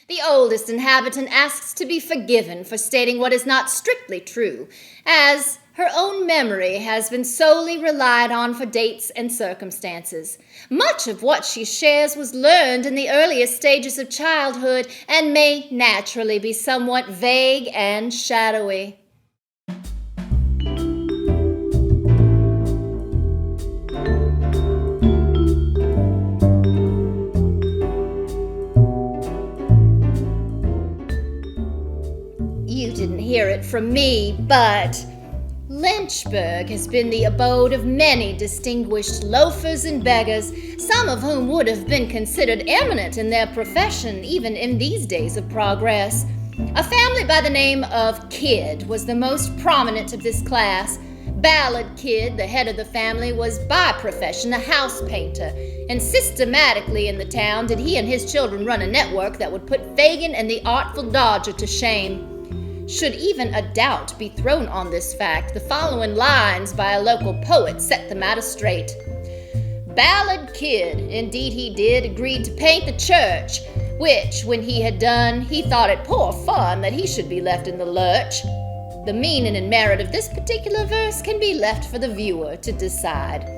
The oldest inhabitant asks to be forgiven for stating what is not strictly true, as her own memory has been solely relied on for dates and circumstances. Much of what she shares was learned in the earliest stages of childhood and may naturally be somewhat vague and shadowy. You didn't hear it from me, but Lynchburg has been the abode of many distinguished loafers and beggars, some of whom would have been considered eminent in their profession even in these days of progress. A family by the name of Kidd was the most prominent of this class. Ballard Kidd, the head of the family, was by profession a house painter, and systematically in the town did he and his children run a network that would put Fagin and the Artful Dodger to shame. Should even a doubt be thrown on this fact, the following lines by a local poet set the matter straight. Ballard Kidd, indeed he did, agreed to paint the church, which, when he had done, he thought it poor fun that he should be left in the lurch. The meaning and merit of this particular verse can be left for the viewer to decide.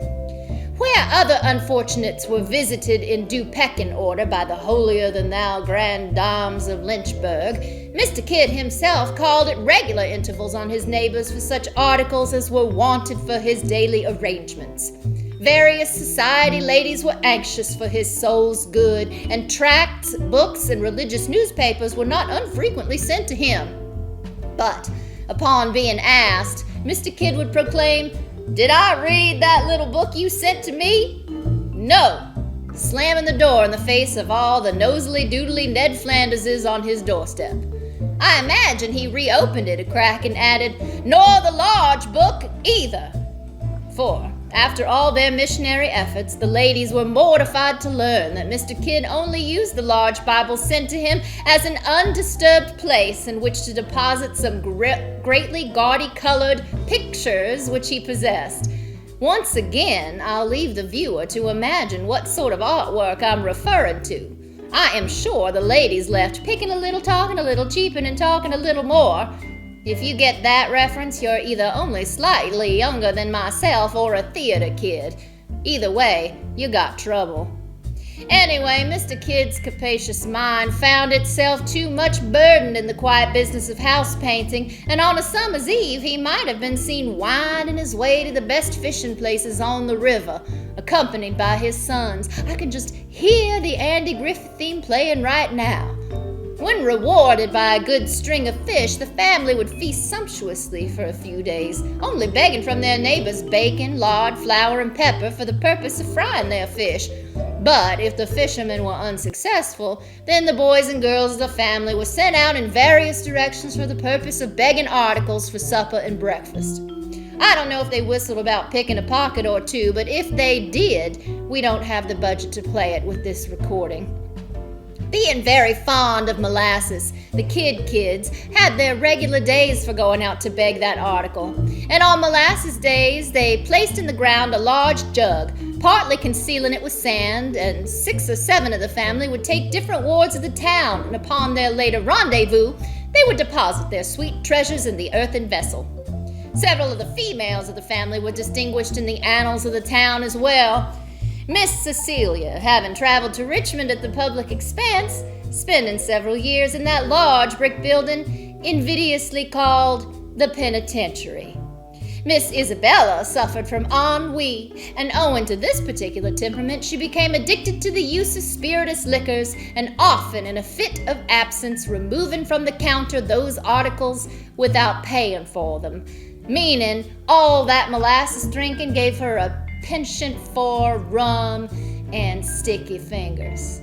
Where other unfortunates were visited in due pecking order by the holier-than-thou grand dames of Lynchburg, Mr. Kidd himself called at regular intervals on his neighbors for such articles as were wanted for his daily arrangements. Various society ladies were anxious for his soul's good, and tracts, books, and religious newspapers were not unfrequently sent to him. But, upon being asked, Mr. Kidd would proclaim, "Did I read that little book you sent to me? No," slamming the door in the face of all the nosily-doodly Ned Flanderses on his doorstep. I imagine he reopened it a crack and added, "Nor the large book either." For, after all their missionary efforts, the ladies were mortified to learn that Mr. Kidd only used the large Bible sent to him as an undisturbed place in which to deposit some greatly gaudy-colored pictures which he possessed. Once again, I'll leave the viewer to imagine what sort of artwork I'm referring to. I am sure the ladies left picking a little, talking a little, cheaping and talking a little more. If you get that reference, you're either only slightly younger than myself or a theater kid. Either way, you got trouble. Anyway, Mr. Kidd's capacious mind found itself too much burdened in the quiet business of house painting, and on a summer's eve he might have been seen winding his way to the best fishing places on the river, accompanied by his sons. I can just hear the Andy Griffith theme playing right now. When rewarded by a good string of fish, the family would feast sumptuously for a few days, only begging from their neighbors bacon, lard, flour, and pepper for the purpose of frying their fish. But if the fishermen were unsuccessful, then the boys and girls of the family were sent out in various directions for the purpose of begging articles for supper and breakfast. I don't know if they whistled about picking a pocket or two, but if they did, we don't have the budget to play it with this recording. Being very fond of molasses, the kids had their regular days for going out to beg that article. And on molasses days, they placed in the ground a large jug, partly concealing it with sand, and 6 or 7 of the family would take different wards of the town, and upon their later rendezvous, they would deposit their sweet treasures in the earthen vessel. Several of the females of the family were distinguished in the annals of the town as well. Miss Cecilia, having traveled to Richmond at the public expense, spending several years in that large brick building invidiously called the penitentiary. Miss Isabella suffered from ennui, and owing to this particular temperament, she became addicted to the use of spirituous liquors, and often in a fit of absence removing from the counter those articles without paying for them, meaning all that molasses drinking gave her a penchant for rum and sticky fingers.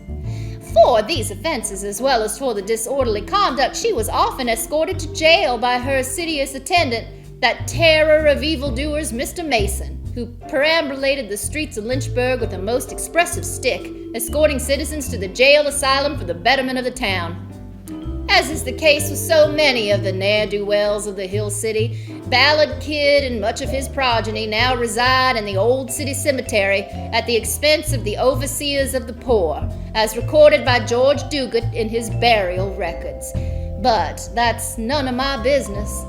For these offenses, as well as for the disorderly conduct, she was often escorted to jail by her assiduous attendant, that terror of evildoers, Mr. Mason, who perambulated the streets of Lynchburg with a most expressive stick, escorting citizens to the jail asylum for the betterment of the town. As is the case with so many of the ne'er-do-wells of the Hill City, Ballad Kid and much of his progeny now reside in the old city cemetery at the expense of the overseers of the poor, as recorded by George Duguid in his burial records. But that's none of my business.